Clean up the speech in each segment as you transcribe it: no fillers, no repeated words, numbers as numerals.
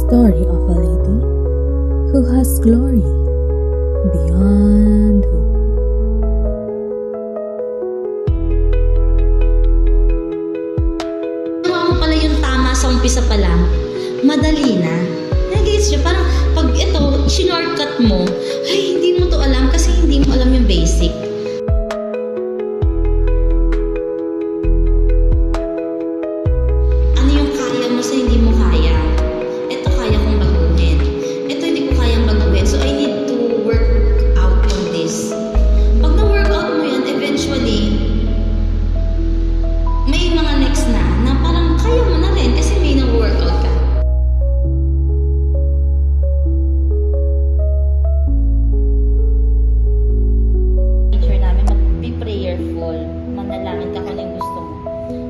story of a lady who has glory beyond hope. Ginawa mo pala yung tama sa umpisa pa lang, madali na. Nag-gets nyo? Parang pag ito, shortcut mo, ay hindi mo to alam kasi hindi mo alam yung basic. Ano yung kaya mo sa hindi mo kaya? Ito kaya kong baguhin. Ito hindi ko kayang baguhin. So I need to work out on this. Pag na-work out mo yan, eventually, may mga next na parang kaya mo na rin kasi may na-workout ka. Teacher namin, be prayerful. Manalangin ka kung ano yung gusto mo.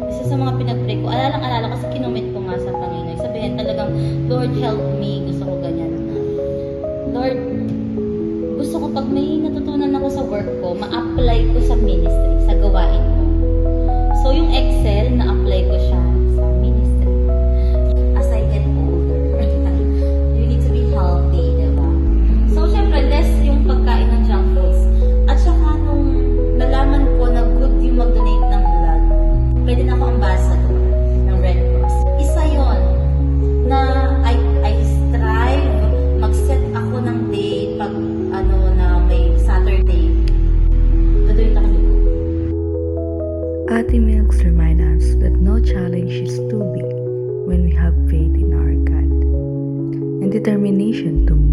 Isa sa mga pinag-pray ko, alalang-alala kasi kinumit ko nga sa Panginoon. Sabihin talagang, Lord, help me. Gusto ko ganyan. Lord, gusto ko pag may natutunan ako sa work ko, ma-apply ko sa ministry, sa gawain mo. So, yung Excel, na-apply ko siya sa ministry. As I get older, you need to be healthy, diba? So, syempre, less yung pagkain ng junk foods. At saka, nung nalaman ko na good yung mag-donate ng blood, pwede na ako ambassador ng Red Cross. Isa yon na I strive, mag-set ako ng day pag na may Saturday. Gagawin ako dito. Ate Milks remind us that no challenge is too big when we have faith in our God and determination to move